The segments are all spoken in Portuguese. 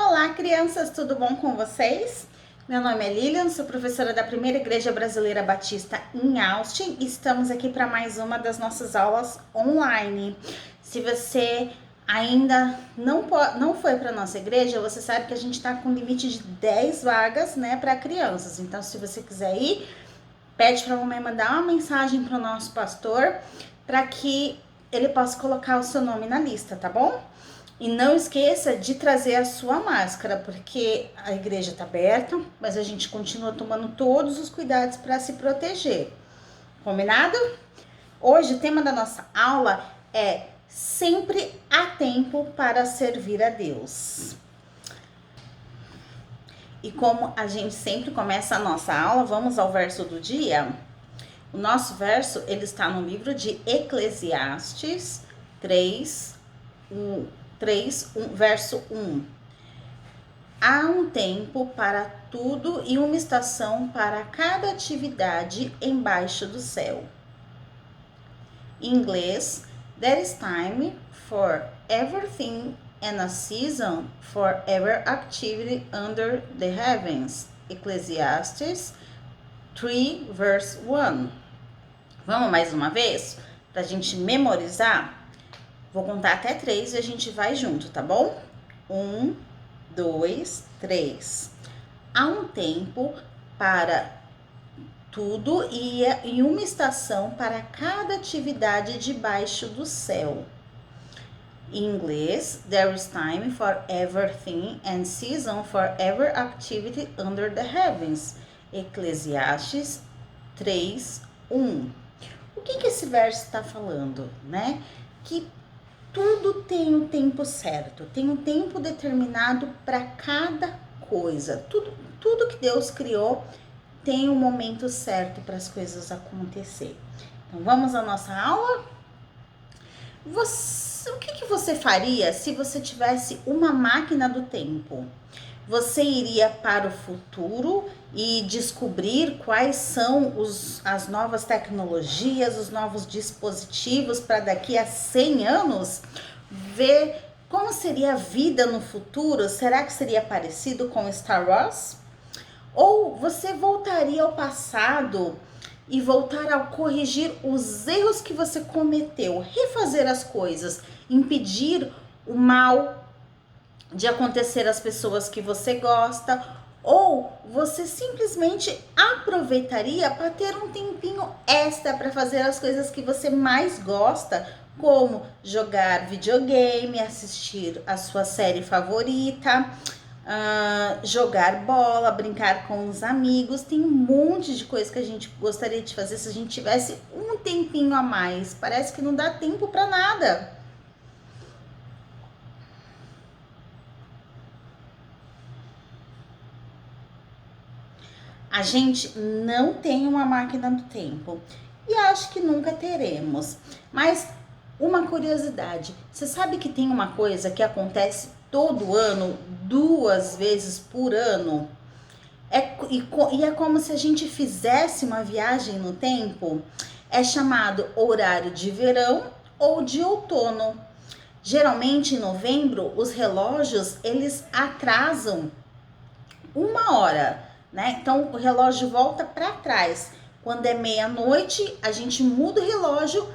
Olá, crianças, tudo bom com vocês? Meu nome é Lilian, sou professora da Primeira Igreja Brasileira Batista em Austin e estamos aqui para mais uma das nossas aulas online. Se você ainda não foi para nossa igreja, você sabe que a gente está com limite de 10 vagas, né, para crianças. Então, se você quiser ir, pede para a mamãe mandar uma mensagem para o nosso pastor para que ele possa colocar o seu nome na lista, tá bom? E não esqueça de trazer a sua máscara, porque a igreja está aberta, mas a gente continua tomando todos os cuidados para se proteger. Combinado? Hoje o tema da nossa aula é sempre há tempo para servir a Deus. E como a gente sempre começa a nossa aula, vamos ao verso do dia? O nosso verso, ele está no livro de Eclesiastes 3, verso 1. Há um tempo para tudo e uma estação para cada atividade embaixo do céu. Em inglês, there is time for everything and a season for every activity under the heavens. Eclesiastes 3, verse 1. Vamos mais uma vez? Para a gente memorizar? Vou contar até 3 e a gente vai junto, tá bom? 1, 2, 3. Há um tempo para tudo e uma estação para cada atividade debaixo do céu. Em inglês, there is time for everything and season for every activity under the heavens. Eclesiastes 3, 1. O que esse verso está falando, né? Que tudo tem um tempo certo, tem um tempo determinado para cada coisa. Tudo que Deus criou tem um momento certo para as coisas acontecer. Então, vamos à nossa aula? O que você faria se você tivesse uma máquina do tempo? Você iria para o futuro e descobrir quais são as novas tecnologias, os novos dispositivos para daqui a 100 anos? Ver como seria a vida no futuro? Será que seria parecido com Star Wars? Ou você voltaria ao passado e voltar a corrigir os erros que você cometeu, refazer as coisas, impedir o mal de acontecer às pessoas que você gosta, ou você simplesmente aproveitaria para ter um tempinho extra para fazer as coisas que você mais gosta, como jogar videogame, assistir a sua série favorita, jogar bola, brincar com os amigos. Tem um monte de coisa que a gente gostaria de fazer se a gente tivesse um tempinho a mais. Parece que não dá tempo para nada. A gente não tem uma máquina do tempo e acho que nunca teremos. Mas uma curiosidade, você sabe que tem uma coisa que acontece todo ano, 2 vezes por ano? E é como se a gente fizesse uma viagem no tempo. É chamado horário de verão ou de outono. Geralmente em novembro, os relógios eles atrasam 1 hora, né? Então o relógio volta para trás. Quando é meia-noite, a gente muda o relógio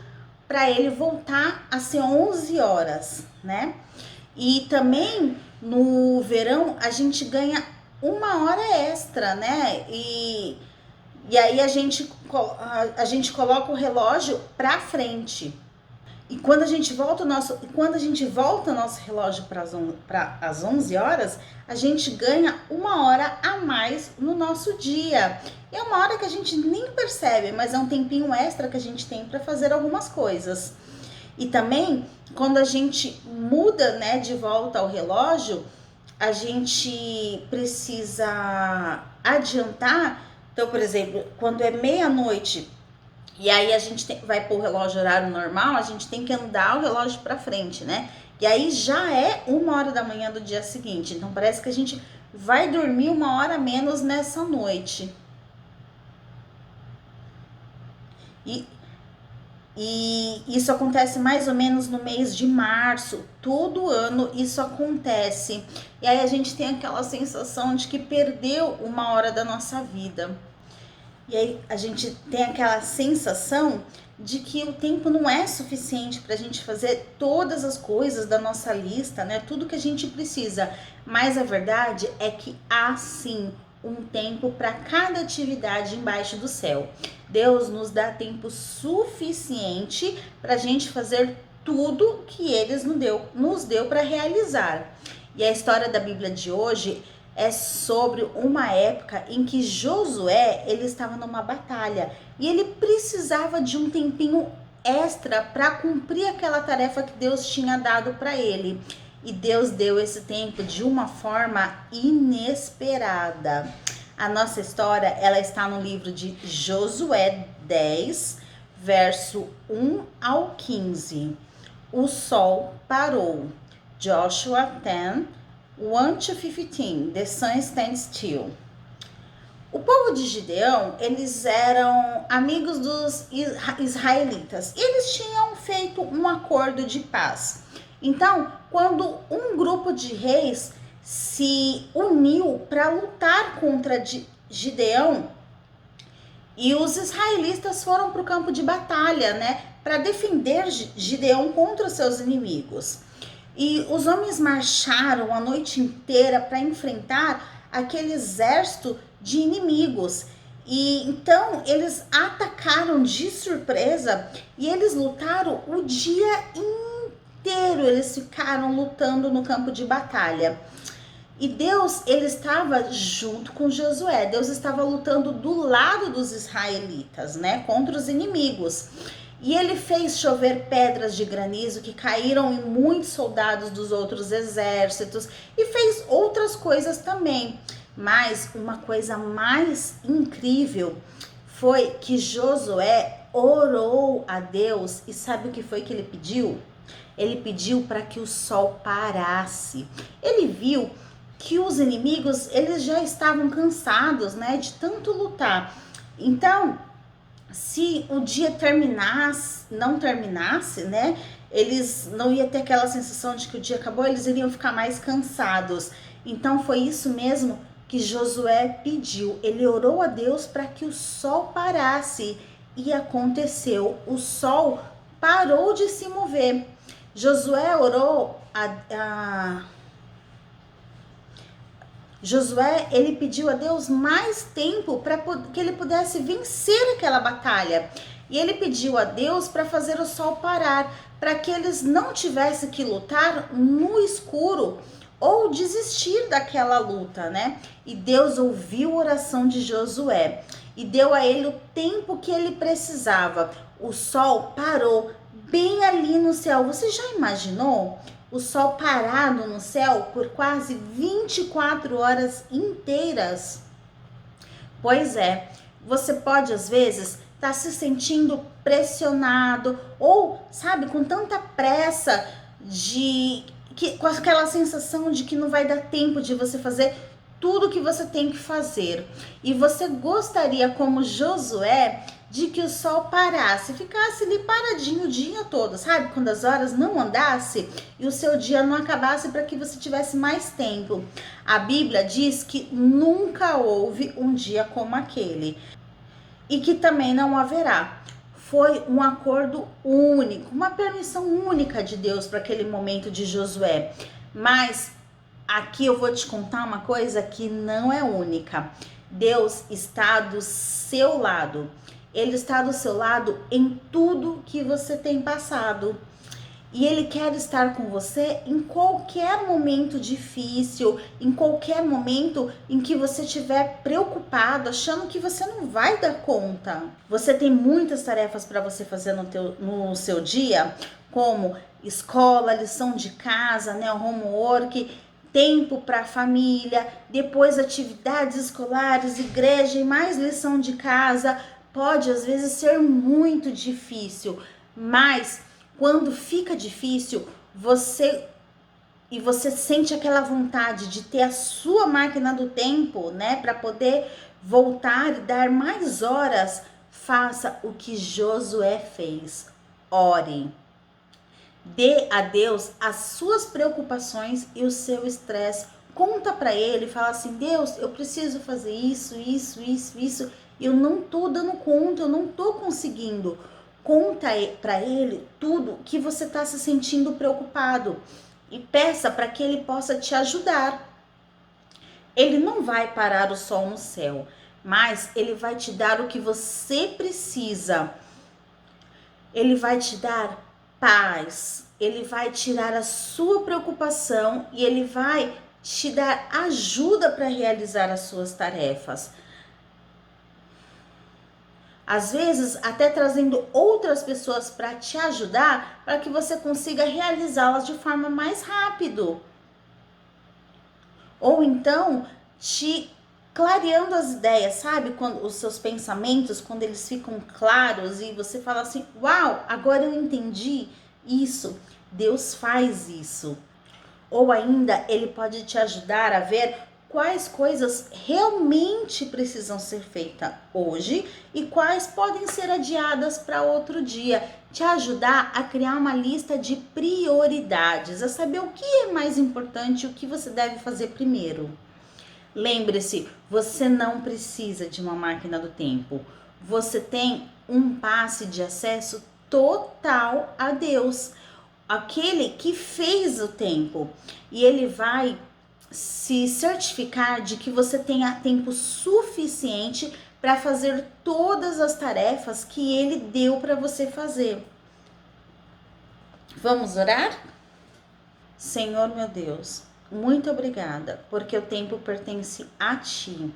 para ele voltar a ser 11 horas, né? E também no verão a gente ganha 1 hora extra, né? E aí a gente coloca o relógio para frente. E quando a gente volta o nosso relógio para as 11 horas, a gente ganha 1 hora a mais no nosso dia. É 1 hora que a gente nem percebe, mas é um tempinho extra que a gente tem para fazer algumas coisas. E também, quando a gente muda, né, de volta ao relógio, a gente precisa adiantar. Então, por exemplo, quando é meia-noite e aí a gente vai pôr o relógio horário normal, a gente tem que andar o relógio para frente, né? E aí já é 1 hora da manhã do dia seguinte. Então parece que a gente vai dormir 1 hora menos nessa noite. E isso acontece mais ou menos no mês de março. Todo ano isso acontece. E aí a gente tem aquela sensação de que perdeu uma hora da nossa vida. E aí a gente tem aquela sensação de que o tempo não é suficiente para a gente fazer todas as coisas da nossa lista, né? Tudo que a gente precisa. Mas a verdade é que há sim um tempo para cada atividade embaixo do céu. Deus nos dá tempo suficiente para a gente fazer tudo que Ele nos deu para realizar. E a história da Bíblia de hoje é sobre uma época em que Josué ele estava numa batalha e ele precisava de um tempinho extra para cumprir aquela tarefa que Deus tinha dado para ele. E Deus deu esse tempo de uma forma inesperada. A nossa história, ela está no livro de Josué 10, verso 1 ao 15. O sol parou. Joshua 10, 1 to 15, the sun stands still. O povo de Gideão, eles eram amigos dos israelitas. E eles tinham feito um acordo de paz. Então, quando um grupo de reis se uniu para lutar contra Gideão, e os israelitas foram para o campo de batalha, né, para defender Gideão contra os seus inimigos. E os homens marcharam a noite inteira para enfrentar aquele exército de inimigos. E então eles atacaram de surpresa e eles lutaram o dia inteiro. Eles ficaram lutando no campo de batalha. E Deus, ele estava junto com Josué. Deus estava lutando do lado dos israelitas, né, contra os inimigos. E ele fez chover pedras de granizo que caíram em muitos soldados dos outros exércitos e fez outras coisas também. Mas uma coisa mais incrível foi que Josué orou a Deus e sabe o que foi que ele pediu? Ele pediu para que o sol parasse. Ele viu que os inimigos, eles já estavam cansados, né, de tanto lutar. Então, se o dia não terminasse, né, eles não iam ter aquela sensação de que o dia acabou, eles iriam ficar mais cansados. Então foi isso mesmo que Josué pediu. Ele orou a Deus para que o sol parasse e aconteceu. O sol parou de se mover. Josué orou Josué, ele pediu a Deus mais tempo para que ele pudesse vencer aquela batalha. E ele pediu a Deus para fazer o sol parar, para que eles não tivessem que lutar no escuro ou desistir daquela luta, né? E Deus ouviu a oração de Josué e deu a ele o tempo que ele precisava. O sol parou bem ali no céu. Você já imaginou? O sol parado no céu por quase 24 horas inteiras. Pois é, você pode às vezes estar se sentindo pressionado ou, sabe, com tanta pressa com aquela sensação de que não vai dar tempo de você fazer tudo que você tem que fazer. E você gostaria, como Josué, de que o sol parasse, ficasse ali paradinho o dia todo, sabe? Quando as horas não andassem e o seu dia não acabasse para que você tivesse mais tempo. A Bíblia diz que nunca houve um dia como aquele e que também não haverá. Foi um acordo único, uma permissão única de Deus para aquele momento de Josué. Mas aqui eu vou te contar uma coisa que não é única. Deus está do seu lado. Ele está do seu lado em tudo que você tem passado. E Ele quer estar com você em qualquer momento difícil, em qualquer momento em que você estiver preocupado, achando que você não vai dar conta. Você tem muitas tarefas para você fazer no seu dia, como escola, lição de casa, né, homework, tempo para a família, depois atividades escolares, igreja e mais lição de casa. Pode às vezes ser muito difícil, mas quando fica difícil, você sente aquela vontade de ter a sua máquina do tempo, né, para poder voltar e dar mais horas, faça o que Josué fez. ore. Dê a Deus as suas preocupações e o seu estresse. Conta para ele, fala assim: Deus, eu preciso fazer isso, isso. Eu não tô dando conta, eu não tô conseguindo. Conta para ele tudo que você tá se sentindo preocupado e peça para que ele possa te ajudar. Ele não vai parar o sol no céu, mas ele vai te dar o que você precisa. Ele vai te dar paz, ele vai tirar a sua preocupação e ele vai te dar ajuda para realizar as suas tarefas. Às vezes, até trazendo outras pessoas para te ajudar, para que você consiga realizá-las de forma mais rápido. Ou então, te clareando as ideias, sabe? Quando os seus pensamentos, quando eles ficam claros e você fala assim: uau, agora eu entendi isso. Deus faz isso. Ou ainda, ele pode te ajudar a ver quais coisas realmente precisam ser feitas hoje e quais podem ser adiadas para outro dia. Te ajudar a criar uma lista de prioridades, a saber o que é mais importante e o que você deve fazer primeiro. Lembre-se, você não precisa de uma máquina do tempo. Você tem um passe de acesso total a Deus, aquele que fez o tempo. E ele vai se certificar de que você tenha tempo suficiente para fazer todas as tarefas que ele deu para você fazer. Vamos orar? Senhor meu Deus, muito obrigada, porque o tempo pertence a ti.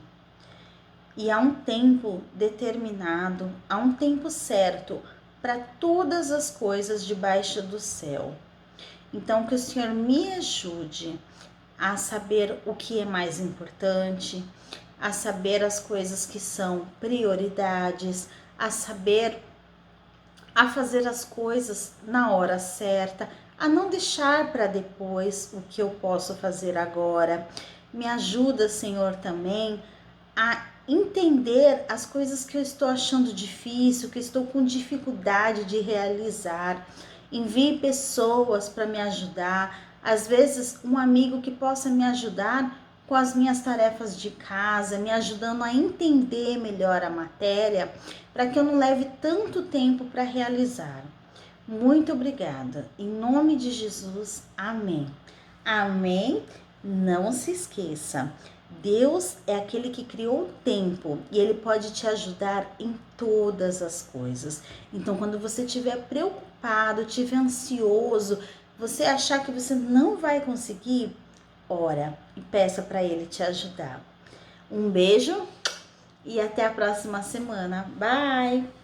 E há um tempo determinado, há um tempo certo para todas as coisas debaixo do céu. Então, que o Senhor me ajude a saber o que é mais importante, a saber as coisas que são prioridades, a saber a fazer as coisas na hora certa, a não deixar para depois o que eu posso fazer agora. Me ajuda, Senhor, também a entender as coisas que eu estou achando difícil, que estou com dificuldade de realizar. Envie pessoas para me ajudar, às vezes um amigo que possa me ajudar com as minhas tarefas de casa, me ajudando a entender melhor a matéria, para que eu não leve tanto tempo para realizar. Muito obrigada. Em nome de Jesus, amém. Amém. Não se esqueça, Deus é aquele que criou o tempo e ele pode te ajudar em todas as coisas. Então, quando você estiver preocupado, estiver ansioso, você achar que você não vai conseguir, ora e peça para ele te ajudar. Um beijo e até a próxima semana. Bye!